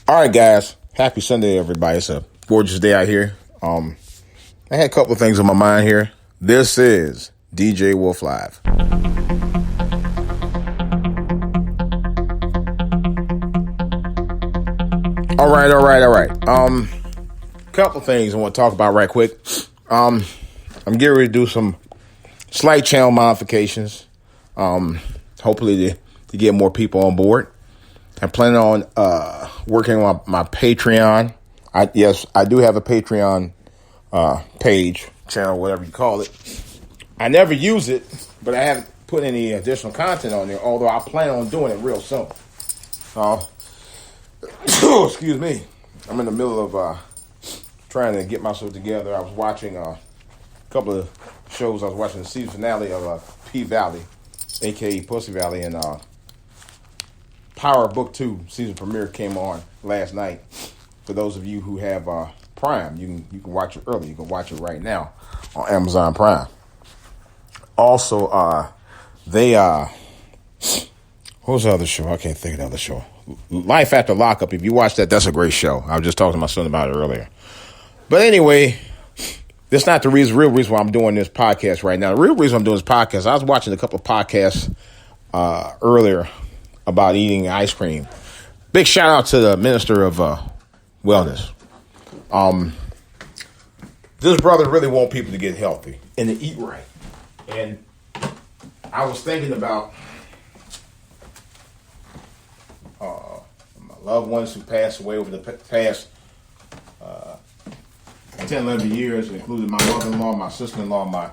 All right, guys. Happy Sunday, everybody. It's a gorgeous day out here. I had a couple of things on my mind here. This is DJ Wolf Live. All right. Couple things I want to talk about right quick. I'm getting ready to do some slight channel modifications. Hopefully to get more people on board. I'm planning on working on my Patreon. I do have a Patreon page, channel, whatever you call it. I never use it, but I haven't put any additional content on there, although I plan on doing it real soon. Excuse me. I'm in the middle of trying to get myself together. I was watching a couple of shows. I was watching the season finale of P-Valley, a.k.a. Pussy Valley, and Power Book 2 season premiere came on last night. For those of you who have Prime, you can watch it early. You can watch it right now on Amazon Prime. Also, what was the other show? I can't think of the other show. Life After Lockup. If you watch that, that's a great show. I was just talking to my son about it earlier. But anyway, that's not the real reason why I'm doing this podcast right now. The real reason I'm doing this podcast, I was watching a couple of podcasts earlier about eating ice cream. Big shout out to the Minister of Wellness. This brother really wants people to get healthy and to eat right. And I was thinking about my loved ones who passed away over the past 10, 11 years, including my mother-in-law, my sister-in-law, my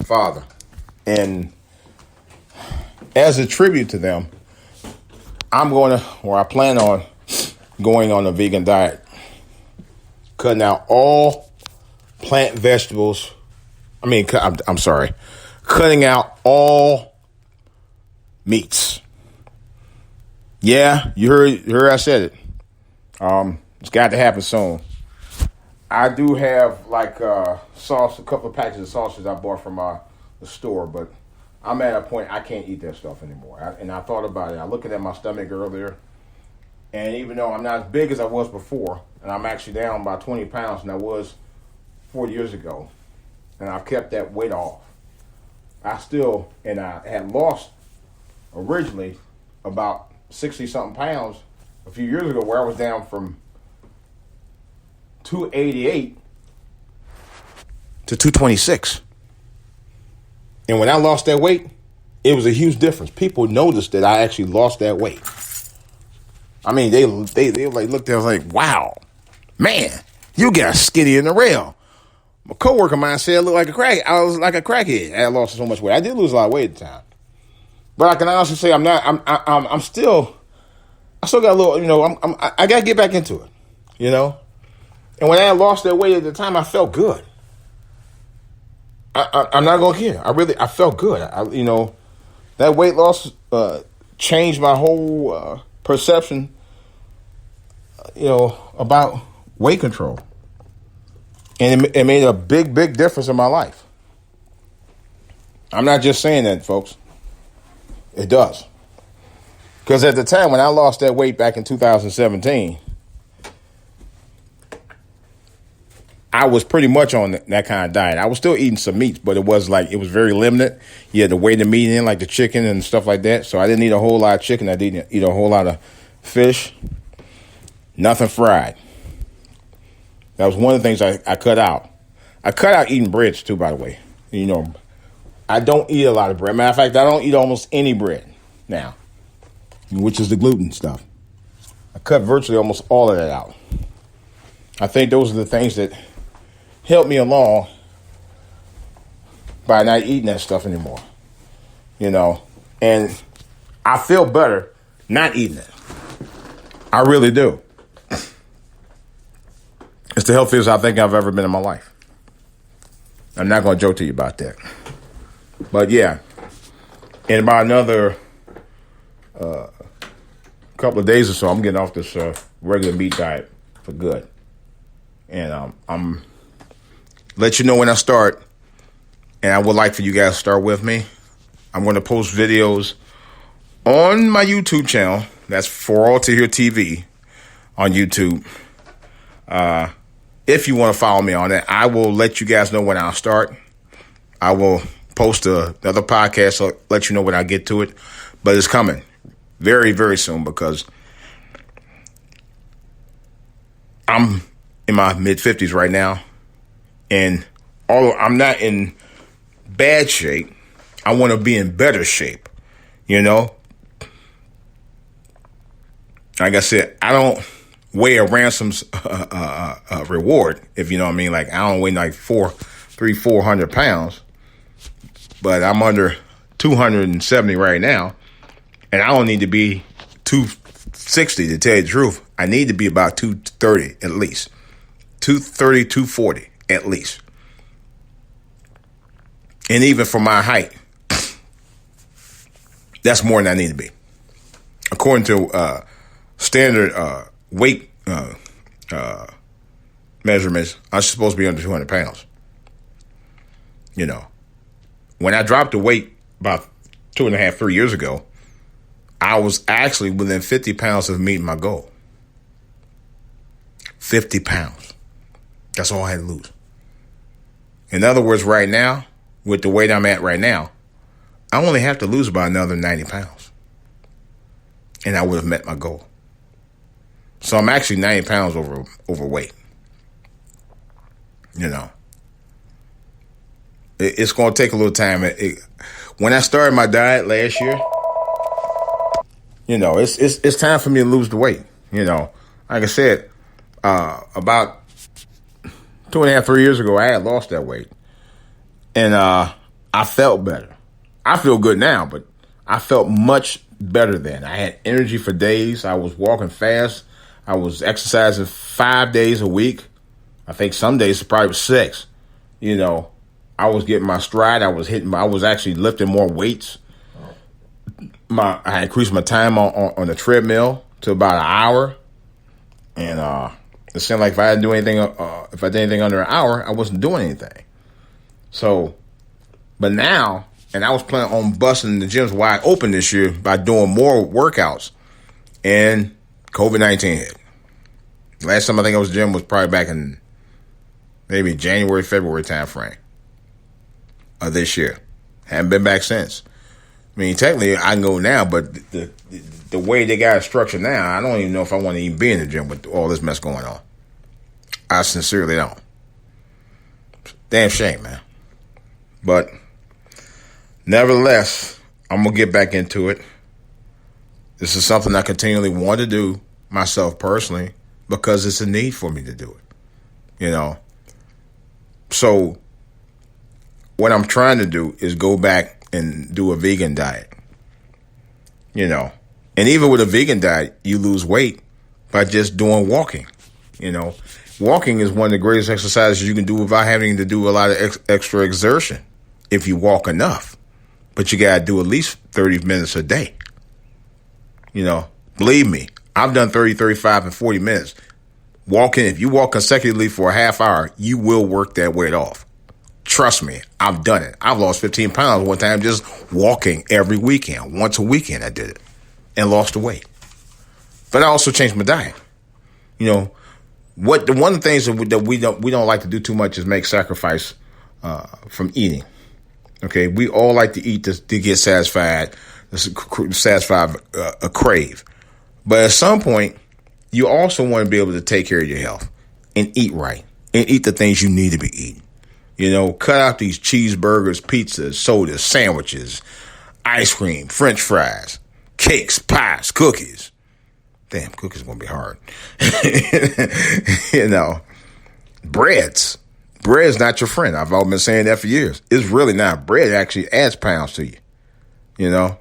father. And as a tribute to them, I plan on going on a vegan diet, cutting out all plant vegetables. Cutting out all meats. Yeah, you heard I said it. It's got to happen soon. I do have sauce, a couple of packages of sausages I bought from the store, but I'm at a point I can't eat that stuff anymore. I thought about it. I looked at my stomach earlier, and even though I'm not as big as I was before, and I'm actually down about 20 pounds than I was 4 years ago, and I've kept that weight off. I had lost originally about 60-something pounds a few years ago, where I was down from 288 to 226. And when I lost that weight, it was a huge difference. People noticed that I actually lost that weight. I mean, they looked at me like, wow, man, you got skinny in the rail. My coworker of mine said I looked like a crack. I was like a crackhead. I had lost so much weight. I did lose a lot of weight at the time, but I can honestly say I still got a little. I got to get back into it. And when I had lost that weight at the time, I felt good. I'm not gonna care. I felt good. That weight loss changed my whole perception. About weight control. And it made a big difference in my life. I'm not just saying that, folks. It does. Because at the time when I lost that weight back in 2017, I was pretty much on that kind of diet. I was still eating some meats, but it was very limited. You had to weigh the meat in, like the chicken and stuff like that. So I didn't eat a whole lot of chicken. I didn't eat a whole lot of fish. Nothing fried. That was one of the things I cut out. I cut out eating breads too, by the way. I don't eat a lot of bread. Matter of fact, I don't eat almost any bread now, which is the gluten stuff. I cut virtually almost all of that out. I think those are the things that helped me along by not eating that stuff anymore. And I feel better not eating it. I really do. It's the healthiest I think I've ever been in my life. I'm not going to joke to you about that. But yeah, in about another couple of days or so, I'm getting off this regular meat diet for good. And I'm let you know when I start. And I would like for you guys to start with me. I'm going to post videos on my YouTube channel. That's For All to Hear TV. on YouTube. If you want to follow me on that, I will let you guys know when I'll start. I will post another podcast, so let you know when I get to it. But it's coming very, very soon because I'm in my mid-50s right now. And although I'm not in bad shape, I want to be in better shape, you know? Like I said, I don't weigh a ransom's reward, if you know what I mean. Like, I don't weigh like 400 pounds, but I'm under 270 right now, and I don't need to be 260 to tell you the truth. I need to be about 230 at least. 230, 240 at least. And even for my height, that's more than I need to be. According to standard weight measurements, I'm supposed to be under 200 pounds. You know, when I dropped the weight about 2.5, 3 years ago, I was actually within 50 pounds of meeting my goal. 50 pounds. That's all I had to lose. In other words, right now, with the weight I'm at right now, I only have to lose about another 90 pounds. And I would have met my goal. So I'm actually 90 pounds overweight. You know. It's going to take a little time. When I started my diet last year, you know, it's time for me to lose the weight. You know, like I said, about 2.5, 3 years ago, I had lost that weight. And I felt better. I feel good now, but I felt much better then. I had energy for days. I was walking fast. I was exercising 5 days a week. I think some days it probably was 6. You know, I was getting my stride. I was actually lifting more weights. I increased my time on the treadmill to about an hour. And it seemed like if I did anything under an hour, I wasn't doing anything. So, but now, and I was planning on busting the gyms wide open this year by doing more workouts, and COVID-19 hit. Last time I think I was in the gym was probably back in maybe January, February timeframe of this year. Haven't been back since. I mean, technically I can go now, but the way they got it structured now, I don't even know if I want to even be in the gym with all this mess going on. I sincerely don't. Damn shame, man. But nevertheless, I'm going to get back into it. This is something I continually want to do myself personally because it's a need for me to do it. You know? So what I'm trying to do is go back and do a vegan diet. You know? And even with a vegan diet, you lose weight by just doing walking. You know? Walking is one of the greatest exercises you can do without having to do a lot of extra exertion if you walk enough. But you got to do at least 30 minutes a day. You know, believe me, I've done 30, 35, and 40 minutes. Walking, if you walk consecutively for a half hour, you will work that weight off. Trust me, I've done it. I've lost 15 pounds one time just walking every weekend. Once a weekend I did it and lost the weight. But I also changed my diet. You know, one of the things that we don't like to do too much is make sacrifice from eating. Okay, we all like to eat to get satisfied a crave. But at some point, you also want to be able to take care of your health and eat right and eat the things you need to be eating. You know, cut out these cheeseburgers, pizzas, sodas, sandwiches, ice cream, French fries, cakes, pies, cookies. Damn, cookies are going to be hard. You know, breads. Bread is not your friend. I've always been saying that for years. It's really not. Bread actually adds pounds to you. You know,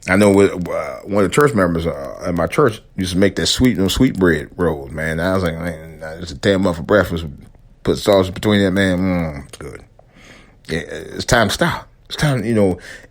I know one of the church members at my church used to make that sweet bread rolls, man. I was like, man, I used to tear them up for breakfast, put sausage between that, man. It's good. Yeah, it's time to stop. It's time,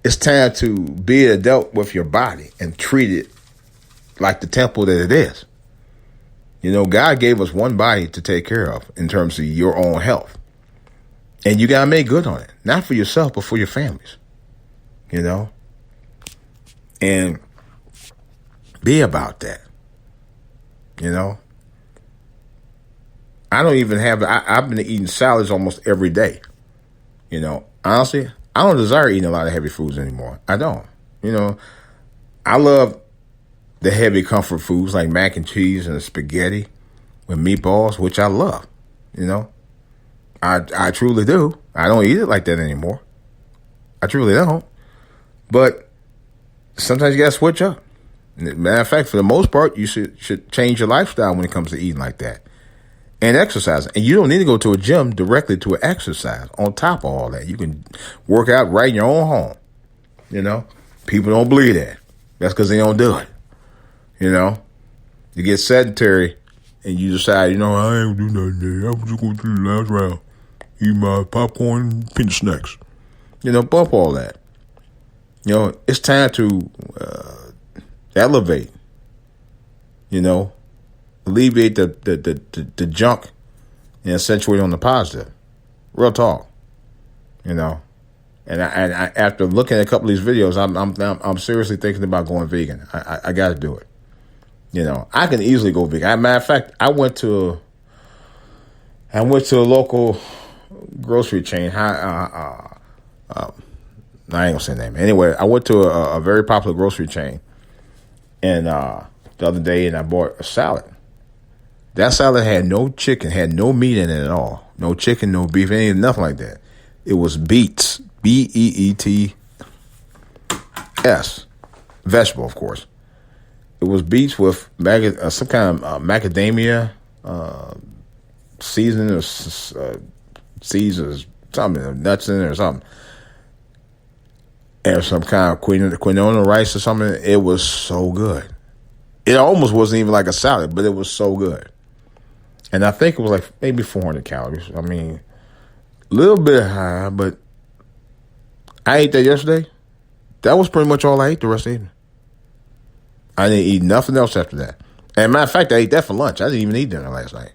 it's time to be an adult with your body and treat it like the temple that it is. You know, God gave us one body to take care of in terms of your own health. And you got to make good on it. Not for yourself, but for your families. You know? And be about that. You know? I don't even have. I've been eating salads almost every day. Honestly, I don't desire eating a lot of heavy foods anymore. I don't. I love the heavy comfort foods like mac and cheese and spaghetti with meatballs, which I love. I truly do. I don't eat it like that anymore. I truly don't. But sometimes you gotta switch up. Matter of fact, for the most part, you should change your lifestyle when it comes to eating like that. And exercising. And you don't need to go to a gym directly to an exercise. On top of all that, you can work out right in your own home. People don't believe that. That's because they don't do it. You get sedentary and you decide, I ain't do nothing today. I'm just going to the last round. Eat my popcorn and peanut snacks. Bump all that. It's time to elevate. Alleviate the junk and accentuate on the positive. Real talk. And I after looking at a couple of these videos, I'm seriously thinking about going vegan. I got to do it. I can easily go vegan. As a matter of fact, I went to a local grocery chain. I ain't gonna say the name. Anyway, I went to a very popular grocery chain, and the other day, and I bought a salad. That salad had no chicken, had no meat in it at all. No chicken, no beef, nothing like that. It was beets, Beets, vegetable, of course. It was beets with some kind of macadamia seasoning or seeds or something, nuts in it or something. And some kind of quinoa rice or something. It was so good. It almost wasn't even like a salad, but it was so good. And I think it was like maybe 400 calories. I mean, a little bit high, but I ate that yesterday. That was pretty much all I ate the rest of the evening. I didn't eat nothing else after that. And matter of fact, I ate that for lunch. I didn't even eat dinner last night.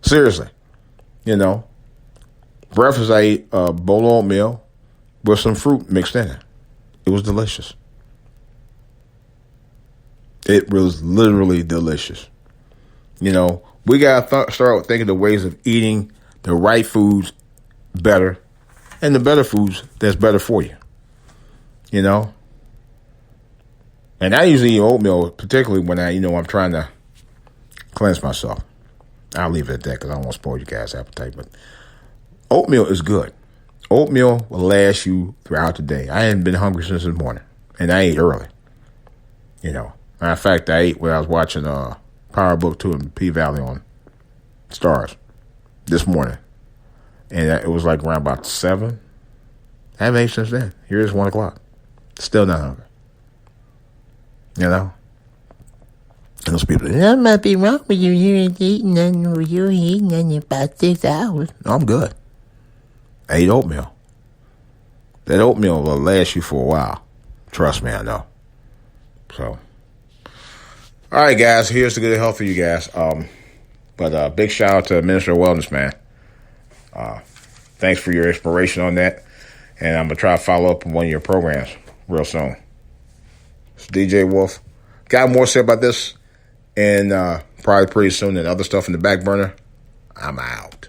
Seriously. Breakfast, I ate a bowl of oatmeal with some fruit mixed in it. It was delicious. It was literally delicious. We got to start thinking the ways of eating the right foods better and the better foods that's better for you. And I usually eat oatmeal, particularly when I'm trying to cleanse myself. I'll leave it at that because I don't want to spoil you guys' appetite. But oatmeal is good. Oatmeal will last you throughout the day. I hadn't been hungry since this morning, and I ate early. Matter of fact, I ate when I was watching Power Book 2 and P-Valley on Stars this morning. And it was like around about 7. I haven't ate since then. Here it's 1 o'clock. Still not hungry. And those people, that might be wrong with you. You ain't eating nothing. You ain't eating nothing in about 6 hours. No, I'm good. I ate oatmeal. That oatmeal will last you for a while. Trust me, I know. So, all right, guys. Here's the good health for you guys. But big shout out to Minister of Wellness, man. Thanks for your inspiration on that. And I'm going to try to follow up on one of your programs real soon. It's DJ Wolf. Got more to say about this, and probably pretty soon, and other stuff in the back burner. I'm out.